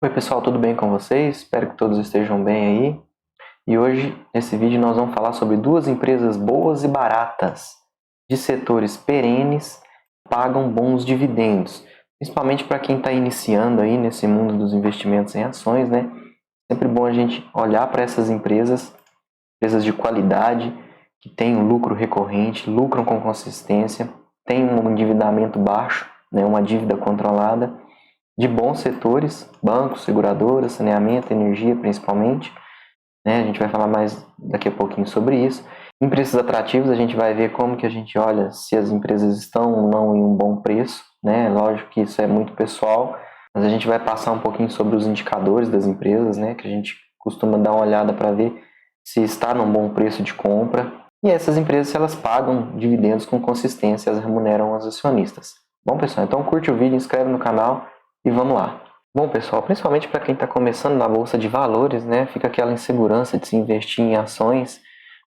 Oi pessoal, tudo bem com vocês? Espero que todos estejam bem aí. E hoje, nesse vídeo, nós vamos falar sobre duas empresas boas e baratas, de setores perenes, que pagam bons dividendos. Principalmente para quem está iniciando aí nesse mundo dos investimentos em ações, né? Sempre bom a gente olhar para essas empresas de qualidade, que têm um lucro recorrente, lucram com consistência, têm um endividamento baixo, né? Uma dívida controlada, de bons setores, bancos, seguradoras, saneamento, energia principalmente, né? A gente vai falar mais daqui a pouquinho sobre isso. Em preços atrativos, a gente vai ver como que a gente olha se as empresas estão ou não em um bom preço, né? Lógico que isso é muito pessoal, mas a gente vai passar um pouquinho sobre os indicadores das empresas, né? Que a gente costuma dar uma olhada para ver se está num bom preço de compra. E essas empresas, se elas pagam dividendos com consistência, elas remuneram os acionistas. Bom, pessoal, então curte o vídeo, inscreve no canal e vamos lá. Bom, pessoal, principalmente para quem está começando na Bolsa de Valores, né, fica aquela insegurança de se investir em ações,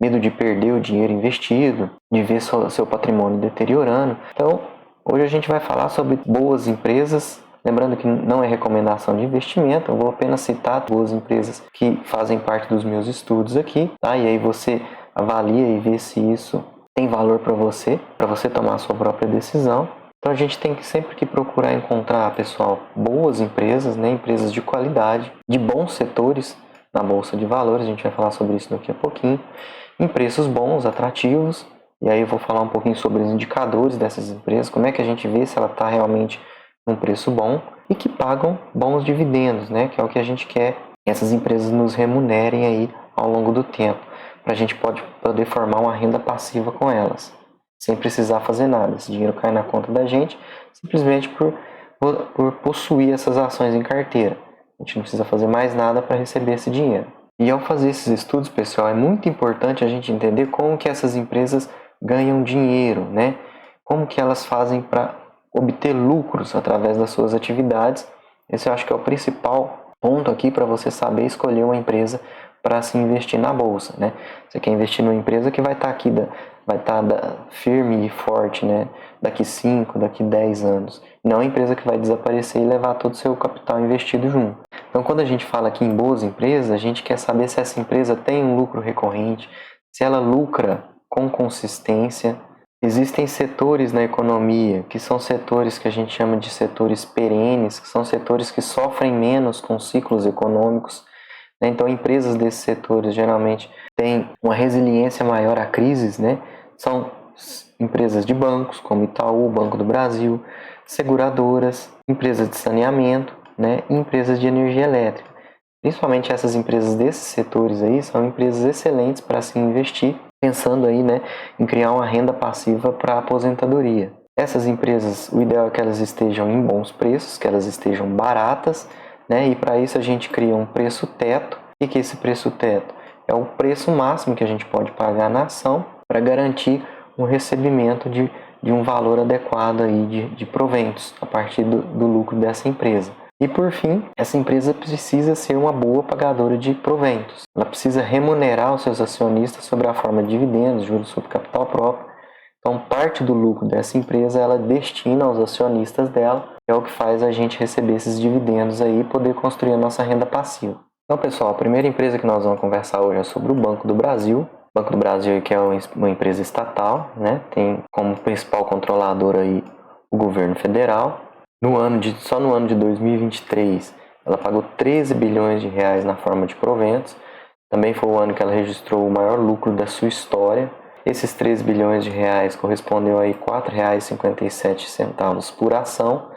medo de perder o dinheiro investido, de ver seu patrimônio deteriorando. Então, hoje a gente vai falar sobre boas empresas, lembrando que não é recomendação de investimento, eu vou apenas citar duas empresas que fazem parte dos meus estudos aqui, tá? E aí você avalia e vê se isso tem valor para você tomar a sua própria decisão. Então a gente tem que sempre procurar encontrar, pessoal, boas empresas, né? Empresas de qualidade, de bons setores na Bolsa de Valores, a gente vai falar sobre isso daqui a pouquinho, em preços bons, atrativos, e aí eu vou falar um pouquinho sobre os indicadores dessas empresas, como é que a gente vê se ela está realmente num preço bom e que pagam bons dividendos, né? Que é o que a gente quer, que essas empresas nos remunerem aí ao longo do tempo, para a gente poder formar uma renda passiva com elas, sem precisar fazer nada. Esse dinheiro cai na conta da gente simplesmente por possuir essas ações em carteira. A gente não precisa fazer mais nada para receber esse dinheiro. E ao fazer esses estudos, pessoal, é muito importante a gente entender como que essas empresas ganham dinheiro, né? Como que elas fazem para obter lucros através das suas atividades. Esse eu acho que é o principal ponto aqui para você saber escolher uma empresa para se investir na bolsa, né? Você quer investir numa empresa que vai estar aqui, vai estar firme e forte, né? Daqui 5, daqui 10 anos. Não é uma empresa que vai desaparecer e levar todo o seu capital investido junto. Então, quando a gente fala aqui em boas empresas, a gente quer saber se essa empresa tem um lucro recorrente, se ela lucra com consistência. Existem setores na economia que são setores que a gente chama de setores perenes, que são setores que sofrem menos com ciclos econômicos. Então, empresas desses setores geralmente têm uma resiliência maior a crises, né? São empresas de bancos, como Itaú, Banco do Brasil, seguradoras, empresas de saneamento, né? E empresas de energia elétrica. Principalmente essas empresas desses setores aí são empresas excelentes para se investir, pensando aí, né, em criar uma renda passiva para a aposentadoria. Essas empresas, o ideal é que elas estejam em bons preços, que elas estejam baratas, né? E para isso a gente cria um preço teto. O que é esse preço teto? É o preço máximo que a gente pode pagar na ação para garantir um recebimento de um valor adequado aí de proventos a partir do lucro dessa empresa. E por fim, essa empresa precisa ser uma boa pagadora de proventos. Ela precisa remunerar os seus acionistas sob a forma de dividendos, juros sobre capital próprio. Então, parte do lucro dessa empresa ela destina aos acionistas dela, que é o que faz a gente receber esses dividendos aí e poder construir a nossa renda passiva. Então, pessoal, a primeira empresa que nós vamos conversar hoje é sobre o Banco do Brasil. O Banco do Brasil, que é uma empresa estatal, né? Tem como principal controlador aí o governo federal. Só no ano de 2023, ela pagou 13 bilhões de reais na forma de proventos. Também foi o ano que ela registrou o maior lucro da sua história. Esses 13 bilhões de reais correspondeu aí R$ 4,57 por ação.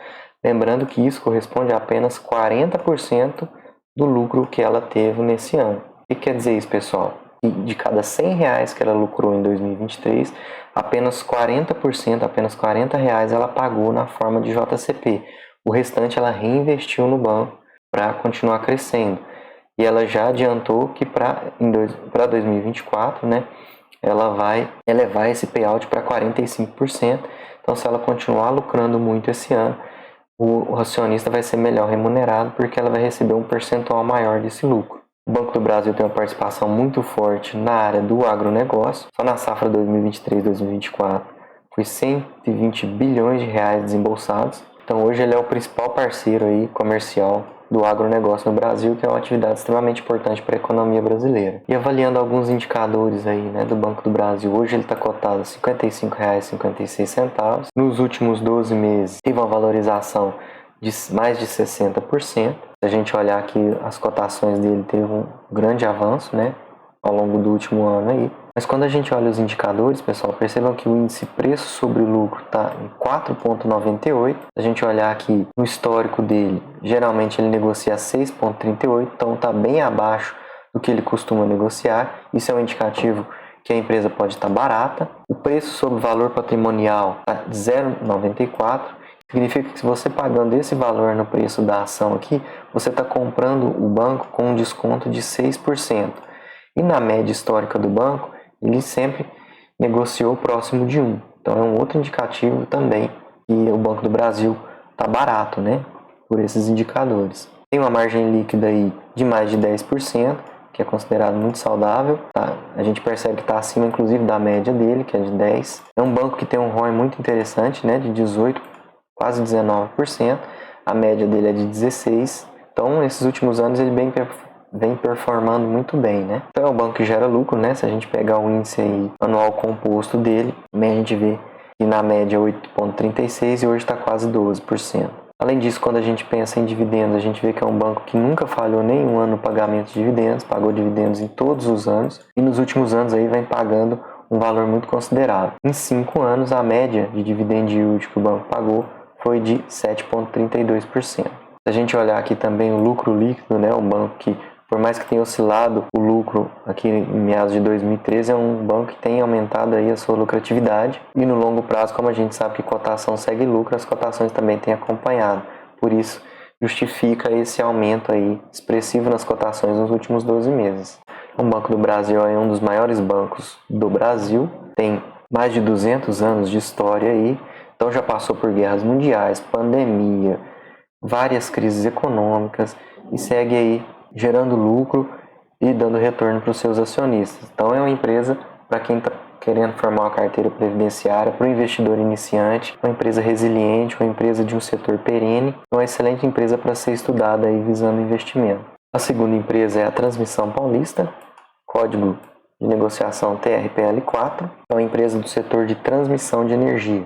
Lembrando que isso corresponde a apenas 40% do lucro que ela teve nesse ano. O que quer dizer isso, pessoal? De cada R$100 que ela lucrou em 2023, apenas 40%, apenas R$40 ela pagou na forma de JCP. O restante ela reinvestiu no banco para continuar crescendo. E ela já adiantou que para 2024, né, ela vai elevar esse payout para 45%. Então, se ela continuar lucrando muito esse ano, o acionista vai ser melhor remunerado porque ela vai receber um percentual maior desse lucro. O Banco do Brasil tem uma participação muito forte na área do agronegócio. Só na safra 2023-2024 foi 120 bilhões de reais desembolsados. Então, hoje ele é o principal parceiro aí comercial do agronegócio no Brasil, que é uma atividade extremamente importante para a economia brasileira. E avaliando alguns indicadores aí, né, do Banco do Brasil, hoje ele está cotado a R$ 55,56. Nos últimos 12 meses teve uma valorização de mais de 60%. Se a gente olhar aqui, as cotações dele teve um grande avanço, né, ao longo do último ano aí. Mas quando a gente olha os indicadores, pessoal, percebam que o índice preço sobre lucro está em 4,98. Se a gente olhar aqui no histórico dele, geralmente ele negocia a 6,38, então está bem abaixo do que ele costuma negociar. Isso é um indicativo que a empresa pode estar barata. O preço sobre valor patrimonial está 0,94. Significa que se você pagando esse valor no preço da ação aqui, você está comprando o banco com um desconto de 6%. E na média histórica do banco, ele sempre negociou próximo de 1. Então é um outro indicativo também que o Banco do Brasil está barato, né? Por esses indicadores. Tem uma margem líquida aí de mais de 10%, que é considerado muito saudável. Tá? A gente percebe que está acima, inclusive, da média dele, que é de 10%. É um banco que tem um ROI muito interessante, né? De 18%, quase 19%. A média dele é de 16%. Então, nesses últimos anos, ele vem performando muito bem, né? Então é um banco que gera lucro, né? Se a gente pegar o índice aí, anual composto dele, também a gente vê que na média é 8,36 e hoje está quase 12%. Além disso, quando a gente pensa em dividendos, a gente vê que é um banco que nunca falhou nenhum ano no pagamento de dividendos, pagou dividendos em todos os anos e nos últimos anos aí vem pagando um valor muito considerável. Em 5 anos, a média de dividend yield que o banco pagou foi de 7,32%. Se a gente olhar aqui também o lucro líquido, né? Um banco que, por mais que tenha oscilado o lucro aqui em meados de 2013, é um banco que tem aumentado aí a sua lucratividade e no longo prazo, como a gente sabe que cotação segue lucro, as cotações também têm acompanhado. Por isso, justifica esse aumento aí expressivo nas cotações nos últimos 12 meses. O Banco do Brasil é um dos maiores bancos do Brasil, tem mais de 200 anos de história aí, então já passou por guerras mundiais, pandemia, várias crises econômicas e segue aí gerando lucro e dando retorno para os seus acionistas. Então é uma empresa para quem está querendo formar uma carteira previdenciária, para o investidor iniciante, uma empresa resiliente, uma empresa de um setor perene, uma excelente empresa para ser estudada aí visando investimento. A segunda empresa é a Transmissão Paulista, código de negociação TRPL4, é uma empresa do setor de transmissão de energia.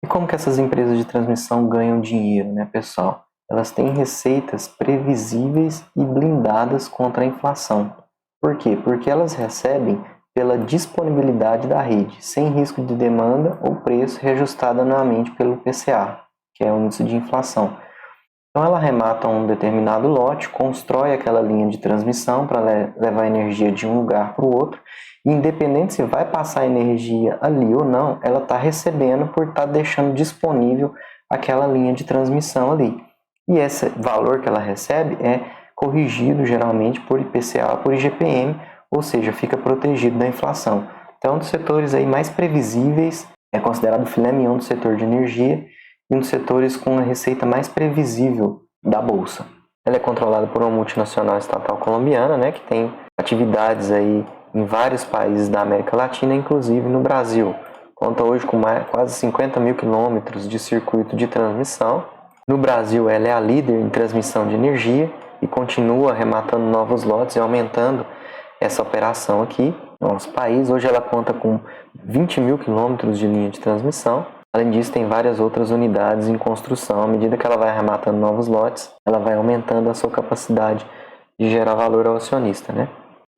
E como que essas empresas de transmissão ganham dinheiro, né, pessoal? Elas têm receitas previsíveis e blindadas contra a inflação. Por quê? Porque elas recebem pela disponibilidade da rede, sem risco de demanda ou preço reajustado anualmente pelo IPCA, que é o índice de inflação. Então ela arremata um determinado lote, constrói aquela linha de transmissão para levar energia de um lugar para o outro, e independente se vai passar energia ali ou não, ela está recebendo por estar deixando disponível aquela linha de transmissão ali. E esse valor que ela recebe é corrigido geralmente por IPCA ou por IGPM, ou seja, fica protegido da inflação. Então, um dos setores aí mais previsíveis, é considerado o filé mignon do setor de energia e um dos setores com a receita mais previsível da Bolsa. Ela é controlada por uma multinacional estatal colombiana, né, que tem atividades aí em vários países da América Latina, inclusive no Brasil. Conta hoje com quase 50 mil quilômetros de circuito de transmissão. No Brasil, ela é a líder em transmissão de energia e continua arrematando novos lotes e aumentando essa operação aqui no nosso país. Hoje ela conta com 20 mil quilômetros de linha de transmissão. Além disso, tem várias outras unidades em construção. À medida que ela vai arrematando novos lotes, ela vai aumentando a sua capacidade de gerar valor ao acionista, né?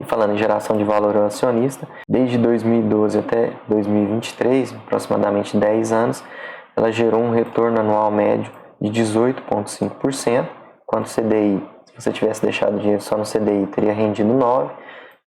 E falando em geração de valor ao acionista, desde 2012 até 2023, aproximadamente 10 anos, ela gerou um retorno anual médio de 18,5%, enquanto o CDI, se você tivesse deixado dinheiro só no CDI, teria rendido 9%,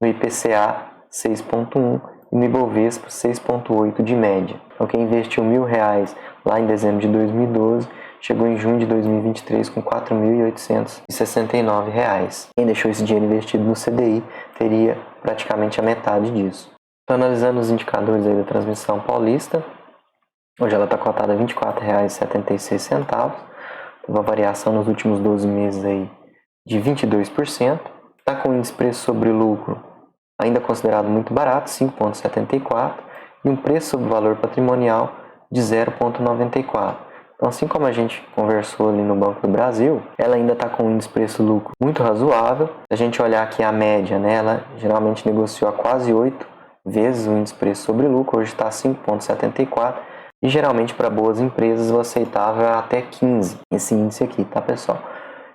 no IPCA 6,1% e no Ibovespa 6,8% de média. Então quem investiu R$1.000 lá em dezembro de 2012, chegou em junho de 2023 com R$4.869. Quem deixou esse dinheiro investido no CDI teria praticamente a metade disso. Então, analisando os indicadores aí da Transmissão Paulista, hoje ela está cotada a R$ 24,76, uma variação nos últimos 12 meses aí de 22%. Está com o índice preço sobre lucro ainda considerado muito barato, 5,74, e um preço sobre valor patrimonial de 0,94. Então, assim como a gente conversou ali no Banco do Brasil, ela ainda está com um índice preço-lucro muito razoável. Se a gente olhar aqui a média, né, ela geralmente negociou a quase 8 vezes o índice preço sobre lucro, hoje está 5,74, e geralmente para boas empresas o aceitável é até 15, esse índice aqui, tá, pessoal?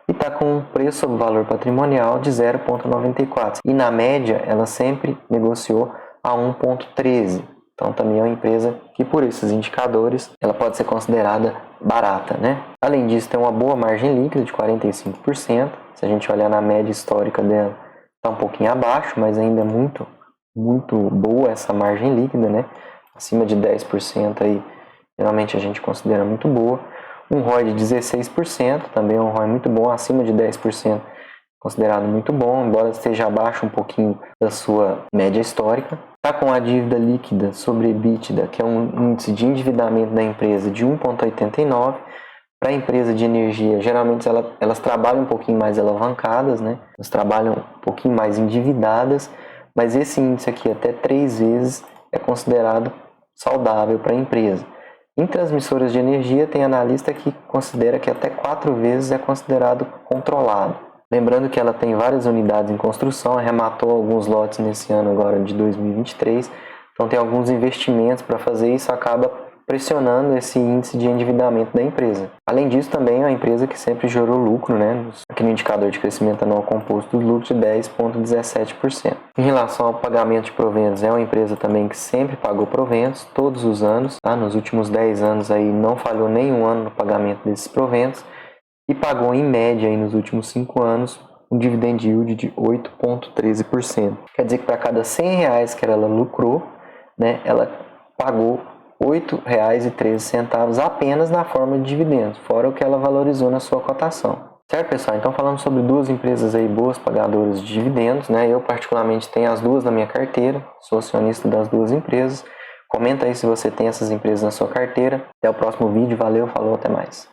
E está com um preço sobre valor patrimonial de 0,94, e na média ela sempre negociou a 1,13. Então também é uma empresa que, por esses indicadores, ela pode ser considerada barata, né? Além disso, tem uma boa margem líquida de 45%. Se a gente olhar na média histórica dela, está um pouquinho abaixo, mas ainda é muito boa essa margem líquida, né? Acima de 10% aí, geralmente a gente considera muito boa. Um ROI de 16%, também é um ROI muito bom, acima de 10%, considerado muito bom, embora esteja abaixo um pouquinho da sua média histórica. Está com a dívida líquida sobre EBITDA, que é um índice de endividamento da empresa de 1,89. Para a empresa de energia, geralmente elas trabalham um pouquinho mais alavancadas, né? Elas trabalham um pouquinho mais endividadas, mas esse índice aqui, até 3 vezes, é considerado saudável para a empresa. Em transmissoras de energia, tem analista que considera que até 4 vezes é considerado controlado. Lembrando que ela tem várias unidades em construção, arrematou alguns lotes nesse ano agora de 2023, então tem alguns investimentos para fazer, isso acaba pressionando esse índice de endividamento da empresa. Além disso, também é uma empresa que sempre gerou lucro, né? Aqui no indicador de crescimento anual composto dos lucros de 10,17%. Em relação ao pagamento de proventos, é uma empresa também que sempre pagou proventos, todos os anos, tá? Nos últimos 10 anos aí não falhou nenhum ano no pagamento desses proventos, e pagou em média aí nos últimos 5 anos um dividend yield de 8,13%. Quer dizer que para cada R$100 que ela lucrou, né, ela pagou R$ 8,13 apenas na forma de dividendos, fora o que ela valorizou na sua cotação. Certo, pessoal? Então falamos sobre duas empresas aí boas pagadoras de dividendos, né? Eu particularmente tenho as duas na minha carteira, sou acionista das duas empresas. Comenta aí se você tem essas empresas na sua carteira. Até o próximo vídeo, valeu, falou, até mais.